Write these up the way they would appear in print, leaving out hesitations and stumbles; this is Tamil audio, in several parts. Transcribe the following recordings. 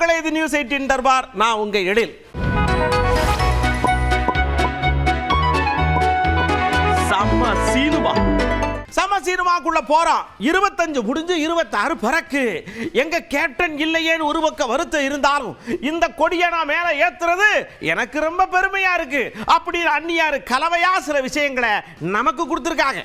உறவுகளே, இது நியூஸ் 18 தர்பார். நான் உங்க எழில். சமசீனுமாக்குள்ள போறோம். 25 முடிஞ்சு 26 பிறக்கு. எங்க கேப்டன் இல்லையேன்னு ஒரு பக்கம் வருத்தம் இருந்தாலும் இந்த கொடியை நான் மேல ஏத்துறது எனக்கு ரொம்ப பெருமையா இருக்கு. அப்படி அந்நியாரு கலவையா சில விஷயங்களை நமக்கு கொடுத்திருக்காங்க.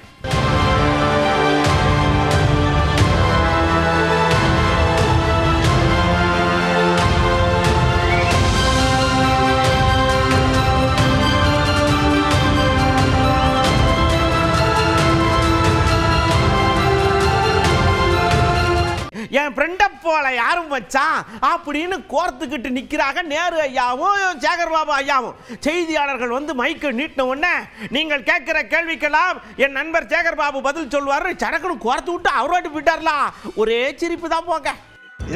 என் ஃப்ரெண்ட போல யாரும் வச்சான் அப்படின்னு கோர்த்துக்கிட்டு நிற்கிறாங்க நேரு ஐயாவும் சேகர்பாபு ஐயாவும். செய்தியாளர்கள் வந்து மைக்கு நீட்டின உடனே நீங்கள் கேட்கிற கேள்விக்கெல்லாம் என் நண்பர் சேகர்பாபு பதில் சொல்வார். சடக்குன்னு கோர்த்து விட்டு அவரோட்டு போயிட்டார்லாம். ஒரே சிரிப்பு தான் போங்க.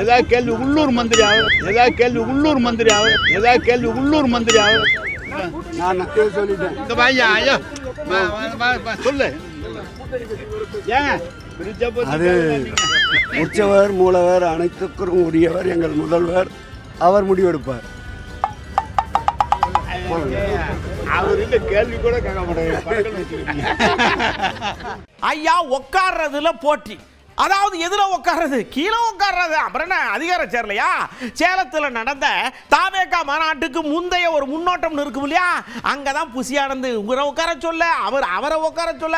ஏதாவது கேள்வி உள்ளூர் மந்திரி ஆகும், ஏதாவது கேள்வி உள்ளூர் மந்திரி ஆகும், ஏதாவது கேள்வி உள்ளூர் மந்திரி ஆகும். நான் சொல்லிட்டேன். இந்த பையன் ஐயா சொல்லு ஏங்க. அது உற்சவர் மூலவர் அனைத்துக்கும் உரியவர் எங்கள் முதல்வர். அவர் முடிவெடுப்பார். அவர் இந்த கேள்வி கூட கேட்க மாட்டாங்க. ஐயா உட்கார்றதுல போட்டி. அதாவது எதுல உட்கார்றது? கீழே உட்கார்றது. அப்புறம் என்ன அதிகாரம் சேரலையா? சேலத்தில் நடந்த தாவேகா மாநாட்டுக்கு முந்தைய ஒரு முன்னோட்டம் இருக்கும் இல்லையா? அங்கதான் புசியானந்து உங்களை உட்கார சொல்ல, அவரை உட்கார சொல்ல.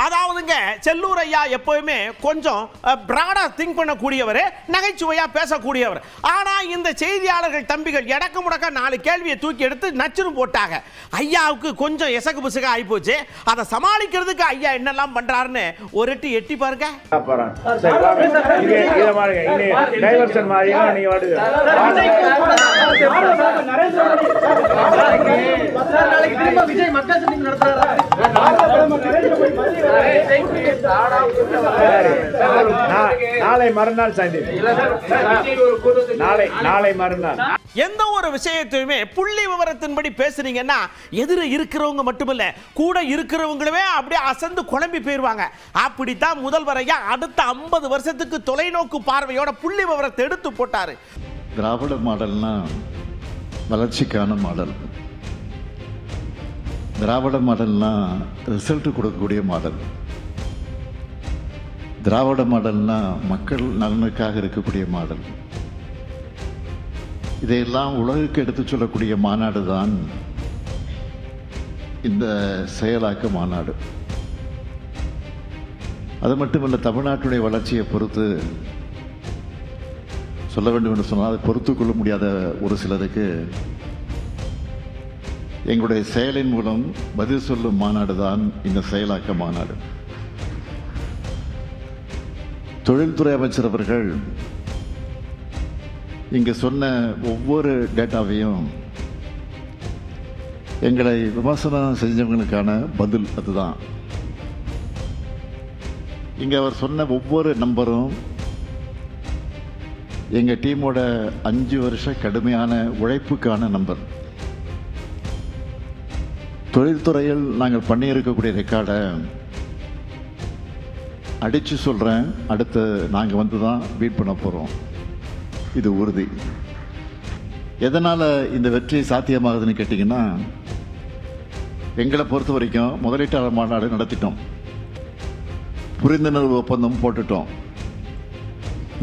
அதாவதுங்க செல்லூர் ஐயா எப்பவுமே கொஞ்சம் பிராடா திங்க் பண்ணக்கூடியவர், நகைச்சுவையா பேசக்கூடியவர். ஆனா இந்த செய்தியாளர்கள் தம்பிகள் எடக்கு முடக்க 4 கேள்வியை தூக்கி எடுத்து நச்சுன்னு போட்டாங்க. ஐயாவுக்கு கொஞ்சம் எசகு புசுக ஆகி போச்சு. அதை சமாளிக்கிறதுக்கு ஐயா என்னெல்லாம் பண்றாருன்னு ஒரு எட்டி பாருங்க. நாளை மறுநாள் நாளை மறுநாள் எந்த ஒரு விஷயத்தையுமே புள்ளி விவரத்தின்படி பேசுறீங்கன்னா எதிர இருக்கிறவங்க மட்டுமில்ல கூட இருக்கிறவங்களுமே அப்படியே அசந்து குழம்பி போயிருவாங்க. அப்படித்தான் முதல்வரையா அடுத்த 50 வருஷத்துக்கு தொலைநோக்கு பார்வையோட புள்ளி விவரத்தை எடுத்து போட்டாரு. திராவிட மாடல்னா வளர்ச்சிக்கான மாடல். திராவிட மாடல்னா ரிசல்ட் கொடுக்கக்கூடிய மாடல். திராவிட மாடல்னா மக்கள் நலனுக்காக இருக்கக்கூடிய மாடல். இதையெல்லாம் உலகுக்கு எடுத்து சொல்லக்கூடிய மாநாடு தான் இந்த செயலாக்க மாநாடு. அது மட்டுமல்ல, தமிழ்நாட்டுடைய வளர்ச்சியை பொறுத்து சொல்ல வேண்டும் என்று சொன்னால் அதை பொறுத்து கொள்ள முடியாத ஒரு சிலருக்கு எங்களுடைய செயலின் மூலம் பதில் சொல்லும் மாநாடு தான் இந்த செயலாக்க மாநாடு. தொழில்துறை அமைச்சர் அவர்கள் இங்கு சொன்ன ஒவ்வொரு டேட்டாவையும் எங்களை விமர்சனம் செஞ்சவங்களுக்கான பதில் அதுதான். இங்கே அவர் சொன்ன ஒவ்வொரு நம்பரும் எங்கள் டீமோட 5 வருஷ கடுமையான உழைப்புக்கான நம்பர். தொழில்துறையில் நாங்கள் பண்ணியிருக்கக்கூடிய ரெக்கார்டை அடித்து சொல்கிறேன், அடுத்து நாங்கள் வந்து தான் பீட் பண்ண போகிறோம். இது உறுதி. எதனால் இந்த வெற்றி சாத்தியமாகுதுன்னு கேட்டிங்கன்னா, எங்களை பொறுத்த வரைக்கும் முதலீட்டாளர் மாநாடு நடத்திட்டோம், புரிந்துணர்வு ஒப்பந்தம் போட்டுட்டோம்.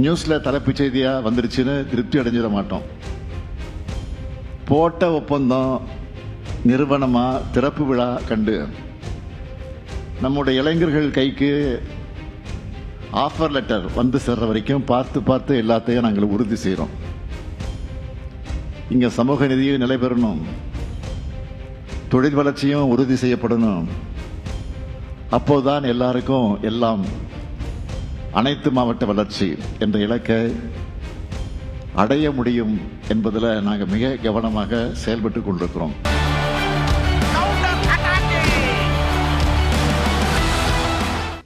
நியூஸில் தலைப்புச் செய்தியாக வந்துருச்சுன்னு திருப்தி அடைஞ்சிட மாட்டோம். போட்ட ஒப்பந்தம் நிறுவனமாக திறப்பு விழா கண்டு நம்முடைய இளைஞர்கள் கைக்கு ஆஃபர் லெட்டர் வந்து சேர்ற வரைக்கும் பார்த்து எல்லாத்தையும் நாங்கள் உறுதி செய்கிறோம். இங்கே சமூக நிதியும் நிலை பெறணும், தொழில் வளர்ச்சியும் உறுதி செய்யப்படணும். அப்போதுதான் எல்லாருக்கும் எல்லாம் அனைத்து மாவட்ட வளர்ச்சி என்ற இலக்கை அடைய முடியும் என்பதில் நாங்கள் மிக கவனமாக செயல்பட்டு கொண்டிருக்கிறோம்.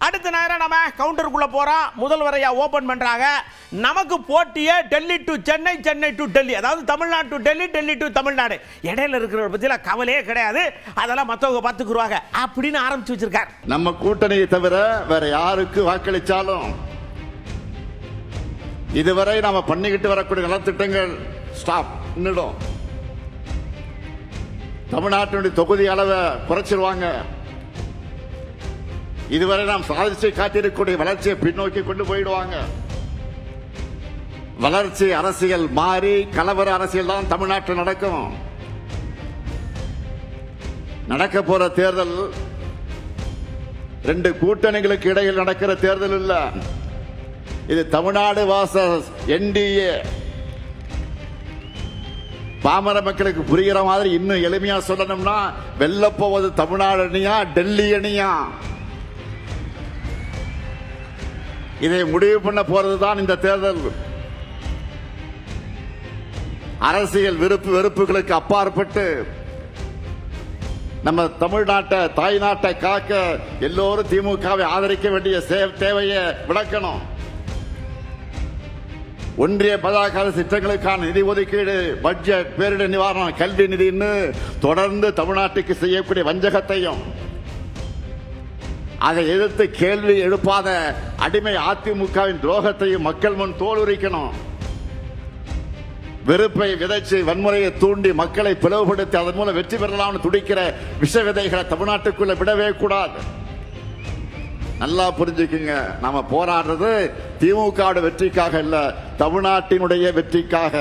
அடுத்த நேரம் நம்ம கவுண்டருக்குள்ள போறோம். முதல்வரையா ஓபன் பண்றாங்க. நமக்கு போட்டியே டெல்லி டு சென்னை, சென்னை டு டெல்லி, அதாவது தமிழ்நாடு டு டெல்லி, டெல்லி டு தமிழ்நாடு. இடையில இருக்கிற பத்தியில கவலையே கிடையாது, அதெல்லாம் மத்தவங்க பார்த்துக்குருவாங்க அப்படின்னு ஆரம்பிச்சு வச்சிருக்காரு. நம்ம கூட்டணியை தவிர வேற யாருக்கு வாக்களிச்சாலும் இதுவரை நாம பண்ணிக்கிட்டு வரக்கூடிய நலத்திட்டங்கள் ஸ்டாப் நின்னுடும். தமிழ்நாட்டினுடைய தொகுதி அளவை குறைச்சிருவாங்க. இதுவரை நாம் சாதிச்சு காட்டியிருக்கக்கூடிய வளர்ச்சியை பின்னோக்கி கொண்டு போயிடுவாங்க. வளர்ச்சி அரசியல் மாறி கலவர அரசியல் தான் தமிழ்நாட்டில் நடக்கும். நடக்க போற தேர்தல் 2 கூட்டணிகளுக்கு இடையில் நடக்கிற தேர்தல் இல்ல. இது தமிழ்நாடு வாசஸ் NDA. பாமர மக்களுக்கு புரிகிற மாதிரி இன்னும் எளிமையா சொல்லணும்னா, வெல்ல போவது தமிழ்நாடு அணியா டெல்லி அணியா, இதை முடிவு பண்ண போறதுதான் இந்த தேர்தல். அரசியல் விருப்பு வெறுப்புகளுக்கு அப்பாற்பட்டு நம்ம தமிழ்நாட்டை தாய் நாட்டை காக்க எல்லோரும் திமுகவை ஆதரிக்க வேண்டிய தேவையை விளக்கணும். ஒன்றிய பதாகால திட்டங்களுக்கான நிதி ஒதுக்கீடு, பட்ஜெட், பேரிடர் நிவாரணம், கல்வி நிதின்னு தொடர்ந்து தமிழ்நாட்டுக்கு செய்யக்கூடிய வஞ்சகத்தையும், அதை எதிர்த்து கேள்வி எழுப்பாத அடிமை அதிமுகவின் துரோகத்தையும் மக்கள் முன் தோலுரிக்கணும். வெறுப்பை விதைச்சு வன்முறையை தூண்டி மக்களை பிளவுபடுத்தி அதன் மூலம் வெற்றி பெறலாம்னு துடிக்கிற விஷ விதைகளை தமிழ்நாட்டுக்குள்ள விடவே கூடாது. நல்லா புரிஞ்சுக்குங்க, நாம போராடுறது திமுக வெற்றிக்காக இல்ல, தமிழ்நாட்டினுடைய வெற்றிக்காக.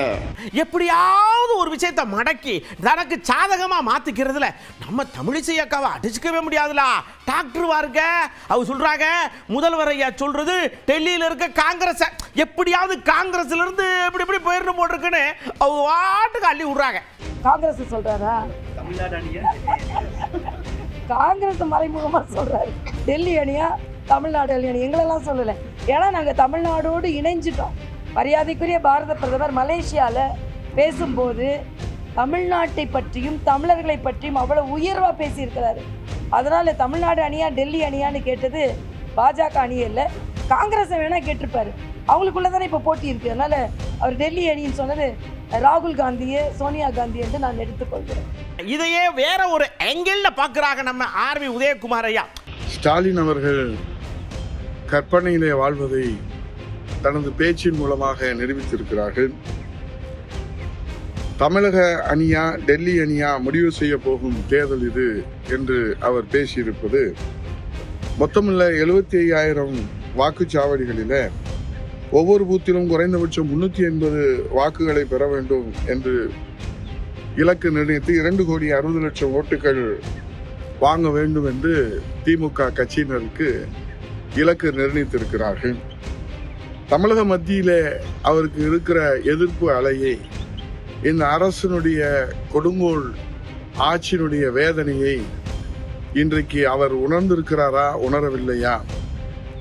எப்படியாவது ஒரு விஷயத்தை மடக்கி தனக்கு சாதகமா மாத்திக்கிறதுல நம்ம தமிழிசை அக்காவை அடிச்சுக்கவே முடியாதுல. டாக்டர் வாருங்க, அவங்க சொல்றாங்க முதல்வர் ஐயா சொல்றது டெல்லியில இருக்க காங்கிரஸ் எப்படியாவது காங்கிரஸ்ல இருந்து இப்படி இப்படி போயிடணும் போட்டிருக்குன்னு அவங்க வாட்டுக்கு அள்ளி விடுறாங்க. காங்கிரஸ் சொல்றாரா? காங்கிரஸ் மறைமுகமா சொல்றாரு டெல்லி அணியா தமிழ்நாடு அணி. எங்களெல்லாம் சொல்லலை, ஏன்னா நாங்கள் தமிழ்நாடோடு இணைஞ்சிட்டோம். மரியாதைக்குரிய பாரத பிரதமர் மலேசியாவில் பேசும்போது தமிழ்நாட்டை பற்றியும் தமிழர்களை பற்றியும் அவ்வளோ உயர்வாக பேசியிருக்கிறாரு. அதனால் தமிழ்நாடு அணியா டெல்லி அணியான்னு கேட்டது பாஜக அணியே இல்லை, காங்கிரஸை வேணால் கேட்டிருப்பாரு. அவங்களுக்குள்ள தானே இப்போ போட்டி இருக்குது. அதனால் அவர் டெல்லி அணின்னு சொன்னது ராகுல் காந்தியே சோனியா காந்தி என்று நான் எடுத்துக்கொள்கிறேன். இதையே வேற ஒரு ஆங்கிள் பார்க்குறாங்க நம்ம ஆர்வி உதயகுமார் ஐயா. ஸ்டாலின் அவர்கள் கற்பனையிலே வாழ்வதை தனது பேச்சின் மூலமாக நிரூபித்திருக்கிறார்கள். தமிழக அணியா டெல்லி அணியா முடிவு செய்ய போகும் தேர்தல் இது என்று அவர் பேசியிருப்பது மொத்தமுள்ள 75,000 வாக்குச்சாவடிகளில் ஒவ்வொரு பூத்திலும் குறைந்தபட்சம் 380 வாக்குகளை பெற வேண்டும் என்று இலக்கு நிர்ணயித்து 2,60,00,000 ஓட்டுகள் வாங்க வேண்டும் என்று திமுக கட்சியினருக்கு இலக்கு நிர்ணயித்திருக்கிறார்கள். தமிழக மத்தியிலே அவருக்கு இருக்கிற எதிர்ப்பு அலையை, இந்த அரசினுடைய கொடுங்கோல் ஆட்சியினுடைய வேதனையை இன்றைக்கு அவர் உணர்ந்திருக்கிறாரா உணரவில்லையா?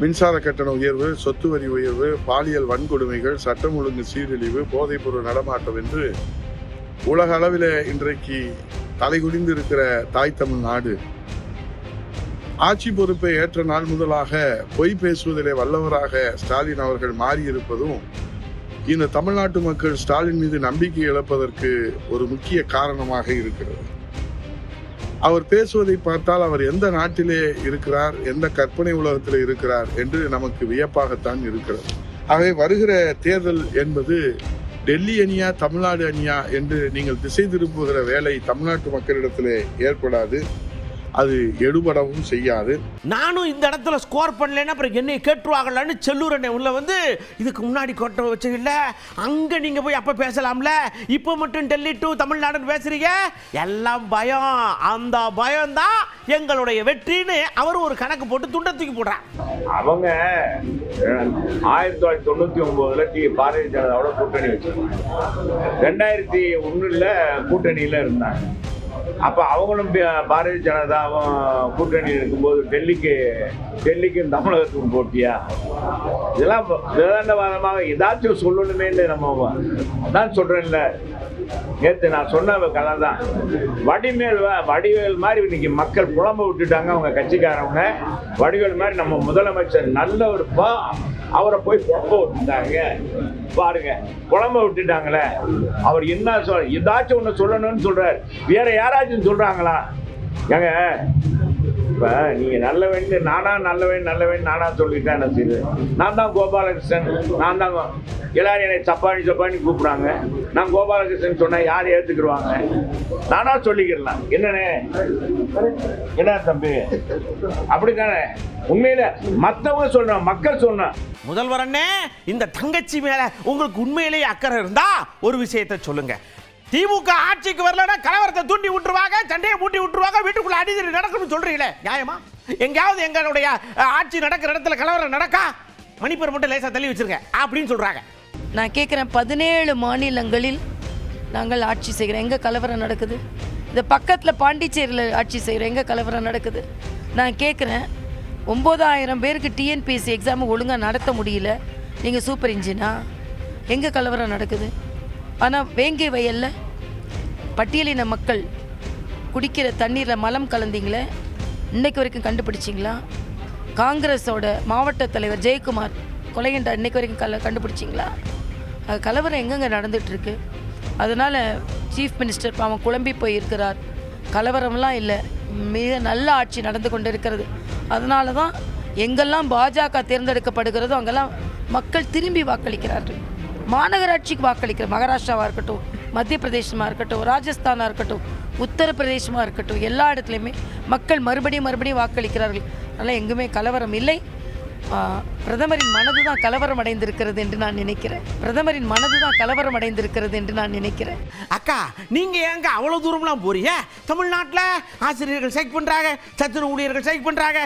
மின்சார கட்டண உயர்வு, சொத்து வரி உயர்வு, பாலியல் வன்கொடுமைகள், சட்டம் ஒழுங்கு சீரழிவு, போதைப்பொருள் நடமாட்டம் என்று உலக அளவில் இன்றைக்கு தலைகுனிந்து இருக்கிற தாய் தமிழ்நாடு ஆட்சி பொறுப்பை ஏற்ற நாள் முதலாக பொய் பேசுவதிலே வல்லவராக ஸ்டாலின் அவர்கள் மாறியிருப்பதும் இந்த தமிழ்நாட்டு மக்கள் ஸ்டாலின் மீது நம்பிக்கை இழப்பதற்கு ஒரு முக்கிய காரணமாக இருக்கிறது. அவர் பேசுவதை பார்த்தால் அவர் எந்த நாட்டிலே இருக்கிறார், எந்த கற்பனை உலகத்தில் இருக்கிறார் என்று நமக்கு வியப்பாகத்தான் இருக்கிறது. ஆகவே வருகிற தேர்தல் என்பது டெல்லி அணியா தமிழ்நாடு அணியா என்று நீங்கள் திசை திருப்புகிற வேலை தமிழ்நாட்டு மக்களிடத்திலே ஏற்படாது, அது எடுபடவும் செய்யாது. நானும் இந்த இடத்துல ஸ்கோர் பண்ணலன்னா அப்புறம் என்னை கேட்டுருவாங்களான்னு செல்லூர் அண்ணே உள்ள வந்து இதுக்கு முன்னாடி கோட்டை வச்சுக்கல, அங்கே நீங்கள் போய் அப்போ பேசலாம்ல, இப்போ மட்டும் டெல்லி டு தமிழ்நாடுன்னு பேசுறீங்க, எல்லாம் பயம். அந்த பயம்தான் எங்களுடைய வெற்றின்னு அவர் ஒரு கணக்கு போட்டு துண்டை தூக்கி போடுறான். அவங்க 1999 பாரதிய ஜனதாவோட கூட்டணி வச்சிருந்தாங்க, 2001 கூட்டணியில் இருந்தாங்க. அப்போ அவங்களும் பாரதிய ஜனதாவும் கூட்டணி இருக்கும்போது டெல்லிக்கும் தமிழகத்துக்கும் போட்டியா? இதெல்லாம் விதண்டவாதமாக ஏதாச்சும் சொல்லணுமேன்னு நம்ம தான் சொல்கிறேன்ல. நேற்று நான் சொன்ன கதை தான். வடிவேல் மாதிரி இன்னைக்கு மக்கள் புலம்ப விட்டுட்டாங்க. அவங்க கட்சிக்காரவங்க வடிவேல் மாதிரி நம்ம முதலமைச்சர் நல்ல ஒரு அவரை போய் புலம்ப விட்டுட்டாங்க. பாருங்க, புலம்ப விட்டுட்டாங்களே. அவர் என்ன ஏதாச்சும் ஒன்று சொல்லணும்னு சொல்றாரு. வேற யாராச்சும் சொல்றாங்களா? ஏங்க, இப்ப நீங்க நல்லவன் நானா சொல்லிட்டேன். என்ன செய்யுது? நான் தான் கோபாலகிருஷ்ணன், நான் தான் எல்லாரும் என்னை சப்பானி கூப்பிடுறாங்க. நான் கோபாலகிருஷ்ணன் சொன்னா யார் ஏத்துக்குருவாங்க? நானா சொல்லிக்கிறலாம். என்னண்ணே, என்ன தம்பி, அப்படித்தானே? உண்மையில மத்தவங்க சொல்றோம், மக்கள் சொன்ன முதல்வர் அண்ணே, இந்த தங்கச்சி மேல உங்களுக்கு உண்மையிலேயே அக்கறை இருந்தா ஒரு விஷயத்தை சொல்லுங்க. திமுக ஆட்சிக்கு வரலன்னா கலவரத்தை தூண்டி விட்டுருவாங்க, சண்டையை மூட்டி விட்டுருவாங்க, வீட்டுக்குள்ள அடிதடி நடக்கணும்னு சொல்றீங்களே, நியாயமா? எங்கேயாவது எங்களுடைய ஆட்சி நடக்கிற இடத்துல கலவரம் நடக்கா? மணிப்பூர் மட்டும் லேசா தள்ளி வச்சிருக்க அப்படின்னு சொல்றாங்க. நான் கேட்குறேன், 17 மாநிலங்களில் நாங்கள் ஆட்சி செய்கிறோம், எங்கே கலவரம் நடக்குது? இந்த பக்கத்தில் பாண்டிச்சேரியில் ஆட்சி செய்கிறோம், எங்கே கலவரம் நடக்குது? நான் கேட்குறேன், 9000 பேருக்கு டிஎன்பிஎஸ்சி எக்ஸாம் ஒழுங்காக நடத்த முடியல, நீங்கள் சூப்பர் இன்ஜினா? எங்கே கலவரம் நடக்குது? ஆனால் வேங்கை வயலில் பட்டியலின மக்கள் குடிக்கிற தண்ணீரில் மலம் கலந்தீங்களே, இன்னைக்கு வரைக்கும் கண்டுபிடிச்சிங்களா? காங்கிரஸோட மாவட்ட தலைவர் ஜெயக்குமார் கொலைகண்ட இன்னைக்கு வரைக்கும் கண்டுபிடிச்சிங்களா? அது கலவரம் எங்கெங்கே நடந்துகிட்ருக்கு. அதனால் சீஃப் மினிஸ்டர் அவன் குழம்பி போயிருக்கிறார். கலவரம்லாம் இல்லை, மிக நல்ல ஆட்சி நடந்து கொண்டு இருக்கிறது. அதனால தான் எங்கெல்லாம் பாஜக தேர்ந்தெடுக்கப்படுகிறதோ அங்கெல்லாம் மக்கள் திரும்பி வாக்களிக்கிறார்கள். மாநகராட்சிக்கு வாக்களிக்கிற மகாராஷ்டிராவாக இருக்கட்டும், மத்திய பிரதேசமாக இருக்கட்டும், ராஜஸ்தானாக இருக்கட்டும், உத்தரப்பிரதேசமாக இருக்கட்டும், எல்லா இடத்துலையுமே மக்கள் மறுபடியும் வாக்களிக்கிறார்கள். அதனால் எங்குமே கலவரம் இல்லை. பிரதமரின் மனது தான் கலவரம் அடைந்திருக்கிறது என்று நான் நினைக்கிறேன். அக்கா, நீங்க ஏங்க அவ்வளவு தூரம்லாம் போறீங்க? தமிழ்நாட்டில் ஆசிரியர்கள் ஸ்ட்ரைக் பண்றாங்க, சத்துணவு ஊழியர்கள் ஸ்ட்ரைக் பண்றாங்க,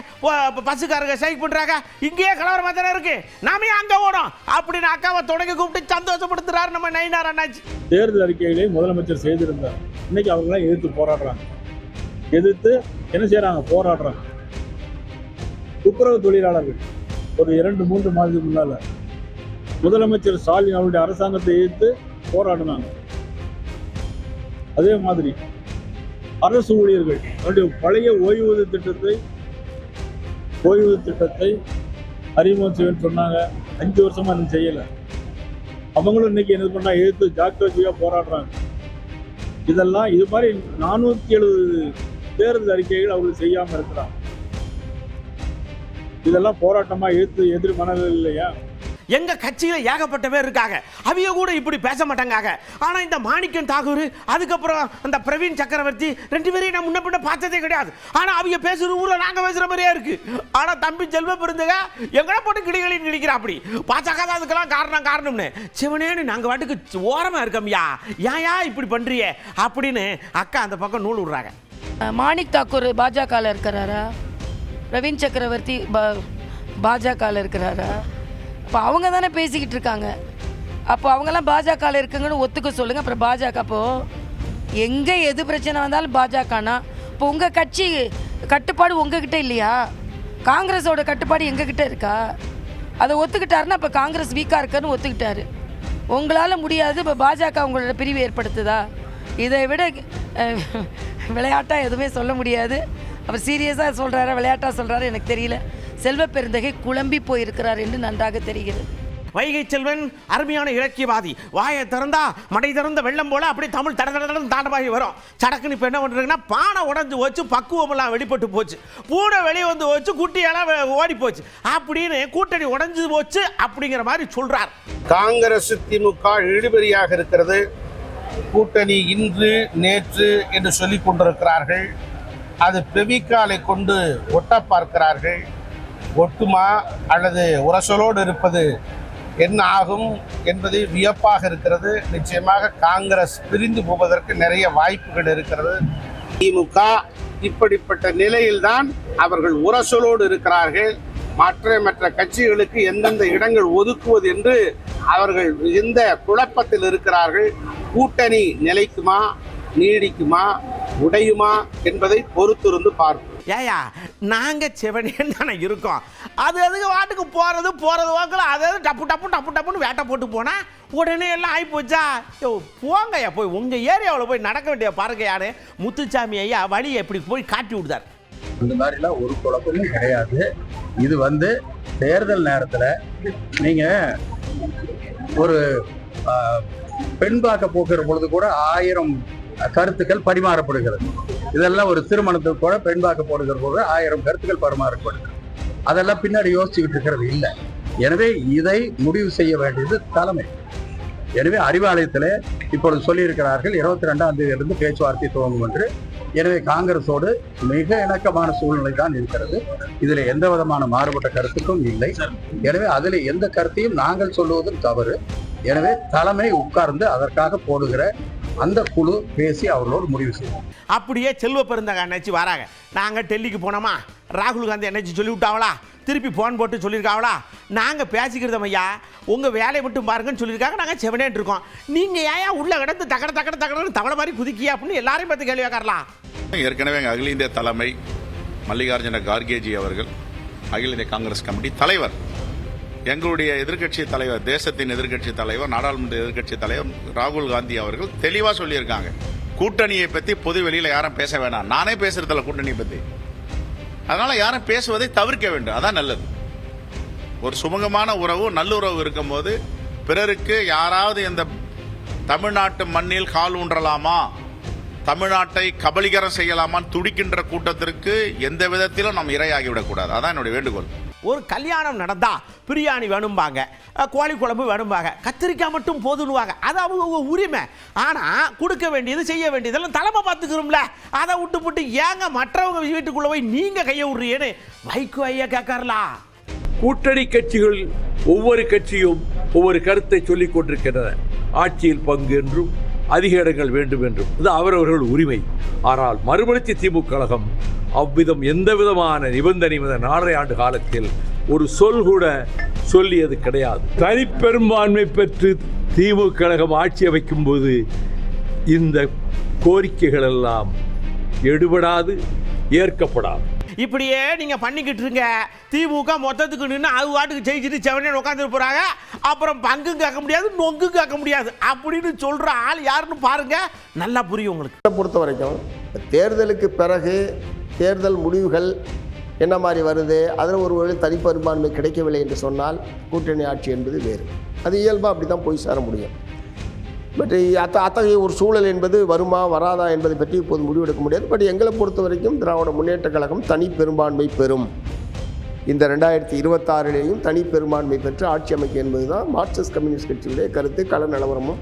பஸ்ஸுக்காரங்க ஸ்ட்ரைக் பண்றாங்க, இங்கேயே கலவரமா தானே இருக்கு, நாமே அங்க ஓடும் அப்படின்னு அக்காவை தொடங்கி கூப்பிட்டு சந்தோஷப்படுத்துறாரு நம்ம நயினார் அண்ணாச்சி. தேர்தல் அறிக்கைகளை முதலமைச்சர் செய்திருந்தார். இன்னைக்கு அவங்களாம் எதிர்த்து போராடுறாங்க. எதிர்த்து என்ன செய்யறாங்க? போராடுறாங்க. துப்புரவு தொழிலாளர்கள் ஒரு 2-3 மாதத்துக்கு முன்னால முதலமைச்சர் ஸ்டாலின் அவருடைய அரசாங்கத்தை எதிர்த்து போராடினாங்க. அதே மாதிரி அரசு ஊழியர்கள் அவருடைய பழைய ஓய்வூதிய திட்டத்தை அறிமுகம் செய்வேன்னு சொன்னாங்க. 5 வருஷமா இன்னும் செய்யலை. அவங்களும் இன்னைக்கு என்ன பண்ணா எதிர்த்து ஜாக்கிரதையா போராடுறாங்க. இதெல்லாம் இது மாதிரி 470 தேர்தல் அறிக்கைகள் அவர்கள் செய்யாம இருக்கிறாங்க. இதெல்லாம் போராட்டமா எதிர் மனதில் இல்லையா? எங்க கட்சியில ஏகப்பட்ட பேர் இருக்காங்க, அவிய கூட இப்படி பேச மாட்டாங்க. ஆனா இந்த மாணிக்கம் தாகூர், அதுக்கப்புறம் அந்த பிரவீன் சக்கரவர்த்தி 2 பேரையும் நான் முன்ன பின்ன பார்த்ததே கிடையாது. ஆனா அவங்க பேசுற ஊர்ல நாங்க பேசுற மாதிரியே இருக்கு. ஆனா தம்பி செல்வ பெருந்தக எங்கட போட்டு கிளிகளின் நினைக்கிறா. அப்படி பாச்சா அதுக்கெல்லாம் காரணம்னு சிவனேன்னு நாங்க வாட்டுக்கு ஓரமா இருக்கோம்யா, ஏன் இப்படி பண்றியே அப்படின்னு அக்கா அந்த பக்கம் நூல் விடுறாங்க. மாணிக் தாக்கூர் பாஜகவில் இருக்கிறாரா? பிரவீன் சக்கரவர்த்தி பாஜகவில் இருக்கிறாரா? அப்போ அவங்க தானே பேசிக்கிட்டு இருக்காங்க. அப்போ அவங்கெல்லாம் பாஜகவில் இருக்குங்கன்னு ஒத்துக்க சொல்லுங்கள். அப்புறம் பாஜக அப்போது எங்கே எது பிரச்சனை வந்தாலும் பாஜகனா, இப்போ உங்கள் கட்சி கட்டுப்பாடு உங்ககிட்ட இல்லையா? காங்கிரஸோட கட்டுப்பாடு எங்ககிட்ட இருக்கா? அதை ஒத்துக்கிட்டாருன்னா இப்போ காங்கிரஸ் வீக்காக இருக்குன்னு ஒத்துக்கிட்டாரு. உங்களால் முடியாது, இப்போ பாஜக உங்களோட பிரிவு ஏற்படுத்துதா? இதை விட விளையாட்டாக எதுவுமே சொல்ல முடியாது. அவர் சீரியஸாக சொல்கிறாரா விளையாட்டாக சொல்கிறாரு எனக்கு தெரியல. செல்வ பெருந்தகை குழம்பி போயிருக்கிறார் என்று நன்றாக தெரிகிறது. வைகை செல்வன் அருமையான இலக்கியவாதி. வாயை திறந்தா மடை திறந்த வெள்ளம் போல அப்படி தமிழ் தடதடன்னு தாண்டமாகி வரும். சடக்குன்னு இப்போ என்ன பண்ணுறதுன்னா, பானை உடஞ்சி வச்சு பக்குவமெல்லாம் வெளிப்பட்டு போச்சு, பூனை வெளியே வந்து வச்சு குட்டியெல்லாம் ஓடி போச்சு அப்படின்னு கூட்டணி உடஞ்சி போச்சு அப்படிங்கிற மாதிரி சொல்றார். காங்கிரஸ் திமுக இழுபறியாக இருக்கிறது. கூட்டணி இன்று நேற்று என்று சொல்லிக் கொண்டிருக்கிறார்கள். அது பெவிக்காலை கொண்டு ஒட்ட பார்க்கிறார்கள். ஒட்டுமா அல்லது உரசலோடு இருப்பது என்ன ஆகும் என்பது வியப்பாக இருக்கிறது. நிச்சயமாக காங்கிரஸ் பிரிந்து போவதற்கு நிறைய வாய்ப்புகள் இருக்கிறது. திமுக இப்படிப்பட்ட நிலையில்தான் அவர்கள் உரசலோடு இருக்கிறார்கள். மற்ற கட்சிகளுக்கு எந்தெந்த இடங்கள் ஒதுக்குவது என்று அவர்கள் இந்த குழப்பத்தில் இருக்கிறார்கள். கூட்டணி நிலைக்குமா, நீடிக்குமா, உடையுமா என்பதை பொறுத்திருந்து பார்ப்போம். ஏயா நாங்கள் செவனேன்னு தானே இருக்கோம். அதுக்கு வாட்டுக்கு போகிறது வாக்கில் அதாவது டப்புன்னு வேட்டை போட்டு போனால் உடனே எல்லாம் ஆகிப்போச்சா? போங்கய்யா, போய் உங்கள் ஏரியாவில் போய் நடக்க வேண்டிய பாருங்க. யாரு முத்துசாமி ஐயா வழியை எப்படி போய் காட்டி விடுதார். இந்த மாதிரிலாம் ஒரு குழப்பமும் கிடையாது. இது தேர்தல் நேரத்தில் நீங்கள் ஒரு பெண் பார்க்க போகிற பொழுது கூட 1000 கருத்துக்கள் பரிமாறப்படுகிறது. இதெல்லாம் ஒரு திருமணத்துக்கு கூட பெண் பார்க்க போடுகிற போது 1000 கருத்துக்கள் பரிமாறப்படுகிறது. அதெல்லாம் பின்னாடி யோசிச்சுக்கிட்டு இருக்கிறது இல்லை. எனவே இதை முடிவு செய்ய வேண்டியது தலைமை. எனவே அறிவாலயத்தில் இப்பொழுது சொல்லியிருக்கிறார்கள் 22ஆம் தேதியிலிருந்து பேச்சுவார்த்தை துவங்கும் என்று. எனவே காங்கிரஸோடு மிக இணக்கமான சூழ்நிலை தான் இருக்கிறது. இதில் எந்த விதமான மாறுபட்ட கருத்துக்கும் இல்லை. எனவே அதில் எந்த கருத்தையும் நாங்கள் சொல்லுவதும் தவறு. எனவே தலைமை உட்கார்ந்து அதற்காக போடுகிற அந்த குழு பேசி அவர்களோடு முடிவு செய்யும். அப்படியே செல்வ பெருந்தகை அண்ணாச்சி வராங்க. நாங்கள் டெல்லிக்கு போனோமா, ராகுல் காந்தி அண்ணாச்சி சொல்லி விட்டாவளா, திருப்பி ஃபோன் போட்டு சொல்லியிருக்காவளா, நாங்கள் பேசிக்கிறோம் ஐயா, உங்கள் வேலையை மட்டும் பாருங்கன்னு சொல்லியிருக்காங்க. நாங்கள் செவனேட்டு இருக்கோம். நீங்கள் ஏன் உள்ள கிடந்து தகடன்னு தவளை மாதிரி குதிக்கியா அப்படின்னு எல்லாரையும் பார்த்து கேள்வி கேட்கலாம். ஏற்கனவே எங்கள் அகில இந்திய தலைமை மல்லிகார்ஜுன கார்கேஜி அவர்கள், அகில இந்திய காங்கிரஸ் கமிட்டி தலைவர், எங்களுடைய எதிர்க்கட்சி தலைவர், தேசத்தின் எதிர்க்கட்சி தலைவர், நாடாளுமன்ற எதிர்க்கட்சி தலைவர் ராகுல் காந்தி அவர்கள் தெளிவாக சொல்லியிருக்காங்க, கூட்டணியை பற்றி பொது வெளியில் யாரும் பேச வேணாம். நானே பேசுறதில்ல கூட்டணியை பற்றி. அதனால யாரும் பேசுவதை தவிர்க்க வேண்டும். அதான் நல்லது. ஒரு சுமூகமான உறவு, நல்லுறவு இருக்கும் போது பிறருக்கு யாராவது இந்த தமிழ்நாட்டு மண்ணில் கால் ஊன்றலாமா, தமிழ்நாட்டை கபலீகரம் செய்யலாமான்னு துடிக்கின்ற கூட்டத்திற்கு எந்த விதத்திலும் நாம் இரையாகிவிடக்கூடாது. அதான் என்னுடைய வேண்டுகோள். ஒரு கல்யாணம் நடந்தா பிரியாணி வேணும்பாங்க, கோழி குழம்பு வேணும்பாங்க, கத்திரிக்காய் மட்டும் போதுன்னுவாங்க. அது அவங்க உரிமை. ஆனால் கொடுக்க வேண்டியது செய்ய வேண்டியதெல்லாம் தலைமை பார்த்துக்கிறோம்ல. அதை விட்டு ஏங்க மற்றவங்க வீட்டுக்குள்ள போய் நீங்கள் கையை விடுறீன்னு வைகோ ஐயா கேட்கறலா. கூட்டணி கட்சிகள் ஒவ்வொரு கட்சியும் ஒவ்வொரு கருத்தை சொல்லிக் கொண்டிருக்கின்றன. ஆட்சியில் பங்கு என்றும் அதிக இடங்கள் வேண்டும் என்றும் இது அவரவர்கள் உரிமை. ஆனால் மறுமலர்ச்சி திமுக கழகம் அவ்விதம் எந்த விதமான நிபந்தனை 4.5 ஆண்டு காலத்தில் ஒரு சொல் கூட சொல்லியது கிடையாது. தனிப்பெரும்பான்மை பெற்று திமுக கழகம் ஆட்சி அமைக்கும் போது இந்த கோரிக்கைகள் எல்லாம் எடுபடாது, ஏற்கப்படாது. இப்படியே நீங்க பண்ணிக்கிட்டு இருங்க. திமுக மொத்தத்துக்கு நின்று அது வாட்டுக்கு ஜெயிச்சுட்டு செவனே உட்காந்துட்டு போறாங்க. அப்புறம் பங்கும் கேட்க முடியாது, நொங்கும் கேட்க முடியாது அப்படின்னு சொல்ற ஆள் யாருன்னு பாருங்க, நல்லா புரியும் உங்களுக்கு. பொறுத்த வரைக்கும் தேர்தலுக்கு பிறகு தேர்தல் முடிவுகள் என்ன மாதிரி வருது, அதில் ஒரு தனிப்பெரும்பான்மை கிடைக்கவில்லை என்று சொன்னால் கூட்டணி ஆட்சி என்பது வேறு. அது இயல்பாக அப்படி தான் போய் சேர முடியும். பட் அத்தகைய ஒரு சூழல் என்பது வருமா வராதா என்பதை பற்றி இப்போது முடிவெடுக்க முடியாது. பட் எங்களை பொறுத்த வரைக்கும் திராவிட முன்னேற்ற கழகம் தனி பெரும்பான்மை பெறும். இந்த 2026லேயும் தனி பெரும்பான்மை பெற்று ஆட்சி அமைக்க என்பது தான் மார்க்சிஸ்ட் கம்யூனிஸ்ட் கட்சியுடைய கருத்து. கள நிலவரமும்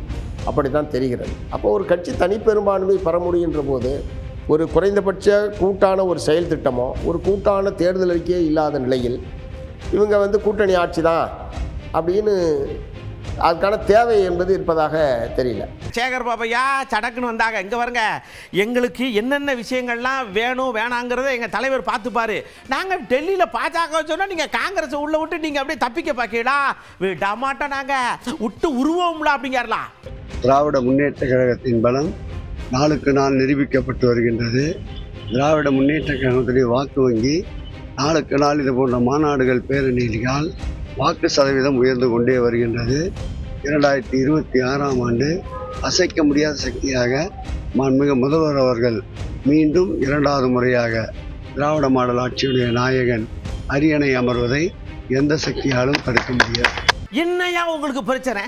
அப்படி தான் தெரிகிறது. அப்போ ஒரு கட்சி தனி பெரும்பான்மை பெற முடிகின்ற போது ஒரு குறைந்தபட்ச கூட்டான ஒரு செயல் திட்டமோ ஒரு கூட்டான தேர்தல் அறிக்கையே இல்லாத நிலையில் இவங்க கூட்டணி ஆட்சி தான் அப்படின்னு அதுக்கான தேவை என்பது இருப்பதாக தெரியல. சேகர் பாபையா சடக்குன்னு வந்தாங்க. இங்கே வருங்க, எங்களுக்கு என்னென்ன விஷயங்கள்லாம் வேணும் வேணாங்கிறத எங்கள் தலைவர் பார்த்துப்பாரு. நாங்கள் டெல்லியில் பாஜக சொன்னால் நீங்கள் காங்கிரஸை உள்ள விட்டு நீங்கள் அப்படியே தப்பிக்க பார்க்கலா, விட மாட்டோம், நாங்கள் விட்டு உருவோம்ல அப்படிங்கிறலாம். திராவிட முன்னேற்ற கழகத்தின் பலம் நாளுக்கு நாள் நிரூபிக்கப்பட்டு வருகின்றது. திராவிட முன்னேற்ற கழகத்துடைய வாக்கு வங்கி நாளுக்கு நாள் இது போன்ற மாநாடுகள் பேரணிகளால் வாக்கு சதவீதம் உயர்ந்து கொண்டே வருகின்றது. 2026ஆம் ஆண்டு அசைக்க முடியாத சக்தியாக மாண்புமிகு முதல்வர் அவர்கள் மீண்டும் 2வது முறையாக திராவிட மாடல் ஆட்சியுடைய நாயகன் அரியணை அமர்வதை எந்த சக்தியாலும் தடுக்க முடியாது. என்னையா உங்களுக்கு பிரச்சனை?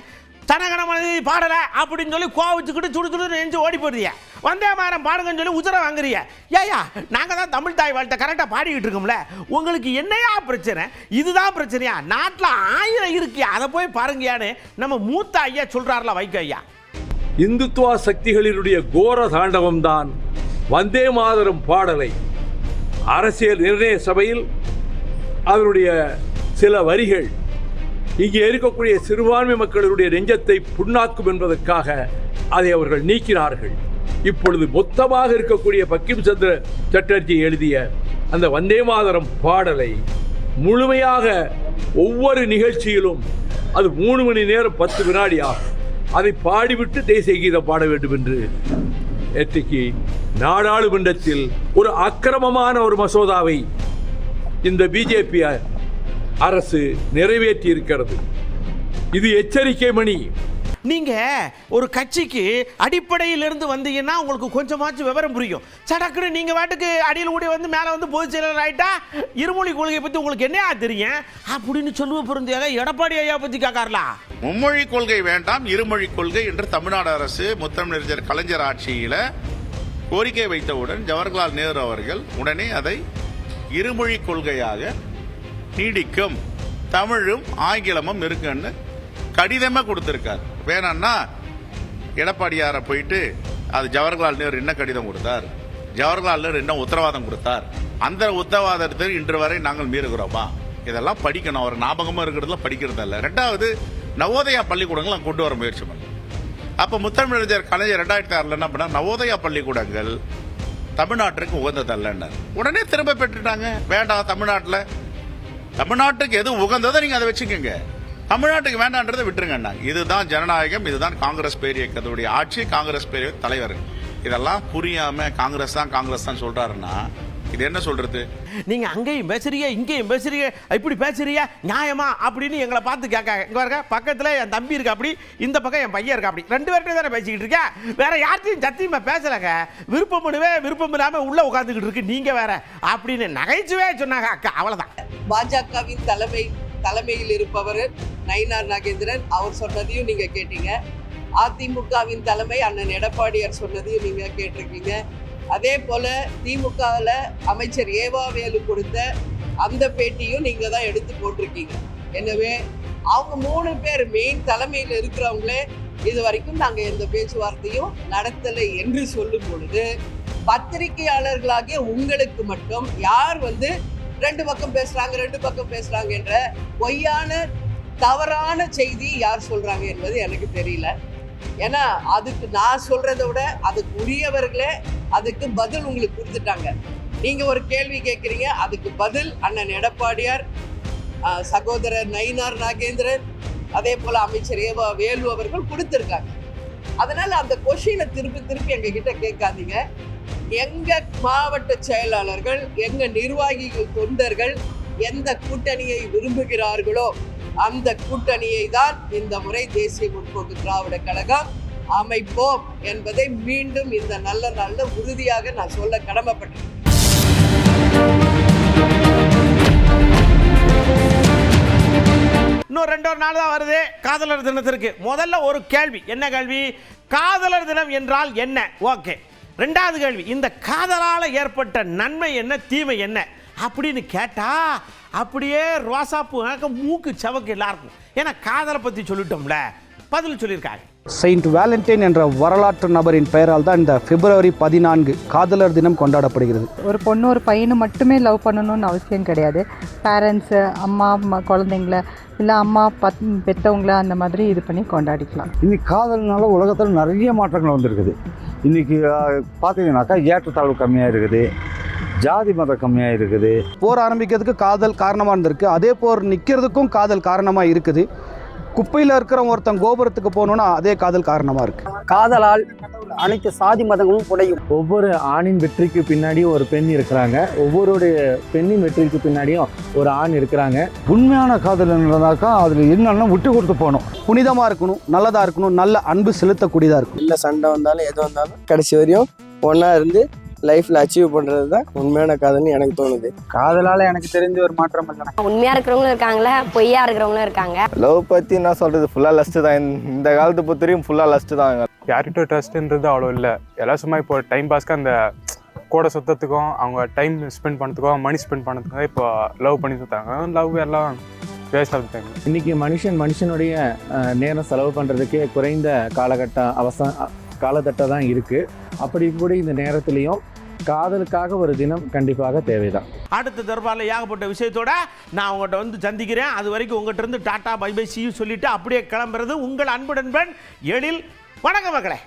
தனகணமனதி பாடலை அப்படின்னு சொல்லி கோவிச்சுக்கிட்டு சுடு நெஞ்சு ஓடி போடுறிய, வந்தே மாறம் பாடுங்கன்னு சொல்லி உத்தரவு வாங்குறிய. ஏயா நாங்கள் தான் தமிழ் தாய் வாழ்த்த கரெக்டாக பாடிக்கிட்டு இருக்கோம்ல, உங்களுக்கு என்னையா பிரச்சனை? இதுதான் பிரச்சனையா? நாட்டில் 1000 இருக்கு, அதை போய் பாருங்கயான்னு நம்ம மூத்த ஐயா சொல்றாருல வைகோ ஐயா. இந்துத்துவ சக்திகளினுடைய கோர தாண்டவம் தான் வந்தே மாதரம் பாடலை அரசியல் நிர்ணய சபையில் அதனுடைய சில வரிகள் இங்கே இருக்கக்கூடிய சிறுபான்மை மக்களுடைய நெஞ்சத்தை புண்ணாக்கும் என்பதற்காக அதை அவர்கள் நீக்கினார்கள். இப்பொழுது மொத்தமாக இருக்கக்கூடிய பங்கிம் சந்திர சட்டர்ஜி எழுதிய அந்த வந்தே மாதரம் பாடலை முழுமையாக ஒவ்வொரு நிகழ்ச்சியிலும் அது 3 மணி நேரம் 10 வினாடி ஆகும். அதை பாடிவிட்டு தேசிய கீதம் பாட வேண்டும் என்று நேற்றைக்கு நாடாளுமன்றத்தில் ஒரு அக்கிரமமான ஒரு மசோதாவை இந்த பிஜேபி அரசு நிறைவேற்றி இருக்கிறது. இது எச்சரிக்கை மணி. நீங்க ஒரு கட்சிக்கு அடிப்படையிலிருந்து வந்தீங்கன்னா உங்களுக்கு கொஞ்சமாச்சும் விவரம் புரியும். சடக்குன்னு நீங்க வாட்டுக்கு அடியில் கூடி வந்து மேலே வந்து பொதுச் செயலாளர் ஆயிட்டா இருமொழி கொள்கையை பத்தி உங்களுக்கு என்ன தெரியும் அப்படின்னு சொல்லுவ பொருந்தியாக எடப்பாடி ஐயா பத்தி கேட்காரலா. மும்மொழி கொள்கை வேண்டாம், இருமொழி கொள்கை என்று தமிழ்நாடு அரசு முத்தமிழறிஞர் கலைஞர் ஆட்சியில கோரிக்கை வைத்தவுடன் ஜவஹர்லால் நேரு அவர்கள் உடனே அதை இருமொழி கொள்கையாக நீடிக்கும், தமிழும் ஆங்கிலமும் இருக்குன்னு கடிதமே கொடுத்திருக்கார். வேணான்னா எடப்பாடியார போயிட்டு அது ஜவஹர்லால் நேரு என்ன கடிதம் கொடுத்தார், ஜவஹர்லால் நேரு என்ன உத்தரவாதம் கொடுத்தார், அந்த உத்தரவாதத்தை இன்று வரை நாங்கள் மீறுகிறோமா? இதெல்லாம் படிக்கணும். அவர் ஞாபகமா இருக்கிறதுல படிக்கிறது இல்ல. ரெண்டாவது, நவோதயா பள்ளிக்கூடங்கள் கொண்டு வர முயற்சி பண்ண. அப்ப முத்தமிழறிஞர் கலைஞர் 2006 என்ன பண்ண, நவோதயா பள்ளிக்கூடங்கள் தமிழ்நாட்டுக்கு உகந்ததல்ல, உடனே திரும்ப பெற்றுட்டாங்க. வேண்டாம், தமிழ்நாட்டுக்கு எது உகந்ததை நீங்க அதை வச்சுக்கோங்க, தமிழ்நாட்டுக்கு வேண்டான்றதை விட்டுருங்க. இதுதான் ஜனநாயகம், இதுதான் காங்கிரஸ் பேரியக்கத்துடைய ஆட்சி, காங்கிரஸ் பேரிய தலைவர். இதெல்லாம் புரியாம காங்கிரஸ் தான் சொல்றாருன்னா இது என்ன சொல்றது? நீங்க அங்கேயும் பேசுறீங்க, இங்கேயும் பேசுறீங்க, இப்படி பேசுறீங்க நியாயமா அப்படின்னு எங்களை பார்த்து கேட்காங்க. இங்க பாருங்க, பக்கத்துல என் தம்பி இருக்கா, அப்படி இந்த பக்கம் என் பையன் இருக்கா, அப்படி 2 பேர்கிட்ட தானே பேசிக்கிட்டு இருக்கேன். வேற யார்ட்டையும் சத்தியமா பேசலங்க. விருப்பம் பண்ணுவே விருப்பம் இல்லாம உள்ள உட்காந்துக்கிட்டு இருக்கு நீங்க வேற அப்படின்னு நகைச்சுவே சொன்னாங்க. அக்கா அவ்வளவுதான். பாஜகவின் தலைமையில் இருப்பவர் நயினார் நாகேந்திரன், அவர் சொன்னதையும் நீங்க கேட்டீங்க. அதிமுகவின் தலைமை அண்ணன் எடப்பாடியார் சொன்னதையும் நீங்க கேட்டிருக்கீங்க. அதே போல திமுகவில் அமைச்சர் ஏவாவேலு கொடுத்த அந்த பேட்டியும் நீங்க தான் எடுத்து போட்டிருக்கீங்க. எனவே அவங்க 3 பேர் மெயின் தலைமையில் இருக்கிறவங்களே இது வரைக்கும் நாங்கள் எந்த பேச்சுவார்த்தையும் நடத்தலை என்று சொல்லும் பொழுது, பத்திரிகையாளர்களாகிய உங்களுக்கு மட்டும் யார் வந்து 2 பக்கம் பேசுறாங்க என்ற பொய்யான தவறான செய்தி யார் சொல்றாங்க என்பது எனக்கு தெரியல. ஏன்னா அதுக்கு நான் சொல்றதை விட அதுக்கு உரியவர்களே அதுக்கு பதில் உங்களுக்கு கொடுத்துட்டாங்க. நீங்க ஒரு கேள்வி கேட்குறீங்க, அதுக்கு பதில் அண்ணன் எடப்பாடியார், சகோதரர் நயினார் நாகேந்திரன், அதே போல அமைச்சர் ஏவா வேலு அவர்கள் கொடுத்துருக்காங்க. அதனால அந்த கொஸ்டினை திருப்பி எங்க கிட்ட கேட்காதீங்க. எங்க மாவட்ட செயலாளர்கள், எங்க நிர்வாகிகள், தொண்டர்கள் எந்த கூட்டணியை விரும்புகிறார்களோ அந்த கூட்டணியை தான் இந்த முறை தேசிய முற்போக்கு திராவிட கழகம் அமைப்போம் என்பதை மீண்டும் இந்த நல்ல நாள்ல உறுதியாக நான் சொல்ல கடமைப்பட்டேன். இன்னும் 2 நாள் தான் வருது காதலர் தினத்திற்கு. முதல்ல ஒரு கேள்வி. என்ன கேள்வி? காதலர் தினம் என்றால் என்ன? ஓகே. 2வது கேள்வி, இந்த காதலால் ஏற்பட்ட நன்மை என்ன, தீமை என்ன அப்படின்னு கேட்டா அப்படியே ரோசாப்பூ மூக்கு சவக்கு எல்லாருக்கும். ஏன்னா காதலை பற்றி சொல்லிட்டோம்ல, பதில் சொல்லியிருக்காங்க. செயின்ட் வேலண்டைன் என்ற வரலாற்று நபரின் பெயரால் தான் இந்த பிப்ரவரி 14 காதலர் தினம் கொண்டாடப்படுகிறது. ஒரு பொண்ணு ஒரு பையனை மட்டுமே லவ் பண்ணணும்னு அவசியம் கிடையாது. பேரண்ட்ஸு, அம்மா குழந்தைங்கள, இல்லை அம்மா பெற்றவங்கள அந்த மாதிரி இது பண்ணி கொண்டாடிக்கலாம். இன்னைக்கு காதல்னால உலகத்தில் நிறைய மாற்றங்கள் வந்திருக்குது. இன்றைக்கி பார்த்தீங்கன்னாக்கா ஏற்றத்தாழ்வு கம்மியாக இருக்குது, ஜாதி மதம் கம்மியாக இருக்குது. போர் ஆரம்பிக்கிறதுக்கு காதல் காரணமாக இருந்திருக்கு, அதே போர் நிற்கிறதுக்கும் காதல் காரணமாக இருக்குது. குப்பையில் இருக்கிற ஒருத்தன் கோபுரத்துக்கு போகணுன்னா அதே காதல் காரணமாக இருக்குது. காதலால் அனைத்து சாதி மதங்களும் குறையும். ஒவ்வொரு ஆணின் வெற்றிக்கு பின்னாடியும் ஒரு பெண் இருக்கிறாங்க, ஒவ்வொருடைய பெண்ணின் வெற்றிக்கு பின்னாடியும் ஒரு ஆண் இருக்கிறாங்க. உண்மையான காதல் என்னன்னாக்கா அதில் என்னென்னா விட்டு கொடுத்து போகணும், புனிதமாக இருக்கணும், நல்லதாக இருக்கணும், நல்ல அன்பு செலுத்தக்கூடியதாக இருக்கணும். இல்லை சண்டை வந்தாலும் எது வந்தாலும் கடைசி வரையும் ஒன்றா இருந்து லைஃப்பில் அச்சீவ் பண்ணுறது தான் உண்மையான காதல்னு எனக்கு தோணுது. காதலால் எனக்கு தெரிஞ்ச ஒரு மாற்றம் இல்லைனா, உண்மையாக இருக்கிறவங்களும் இருக்காங்களே, பொய்யா இருக்கிறவங்களும் இருக்காங்க. லவ் பற்றி என்ன சொல்கிறது, ஃபுல்லாக லஸ்ட்டு தான். இந்த காலத்தை பொறுத்தவரையும் ஃபுல்லாக லஸ்ட்டு தான். யார்கிட்ட ட்ரஸ்ட்டுன்றது அவ்வளோ இல்லை. எல்லாம் சும்மா இப்போ டைம் பாஸ்க்கு அந்த கூட சுற்றத்துக்கும் அவங்க டைம் ஸ்பெண்ட் பண்ணுறதுக்கும் மணி ஸ்பெண்ட் பண்ணுறதுக்கும் இப்போ லவ் பண்ணி சுற்றாங்க. லவ் எல்லாம் வேஸ்ட் ஆஃப் டைம். இன்றைக்கி மனுஷனுடைய நேரம் செலவு பண்ணுறதுக்கே குறைந்த காலகட்டம் தான் இருக்குது. அப்படி கூட இந்த நேரத்துலையும் காதலுக்காக ஒரு தினம் கண்டிப்பாக தேவைதான். அடுத்த தர்பாரில் ஏகப்பட்ட விஷயத்தோட நான் உங்கள்கிட்ட வந்து சந்திக்கிறேன். அது வரைக்கும் உங்கள்கிட்ட இருந்து tata bye bye see you சொல்லிட்டு அப்படியே கிளம்புறது உங்கள் அன்புடன் எழில். வணக்கம் மக்களே.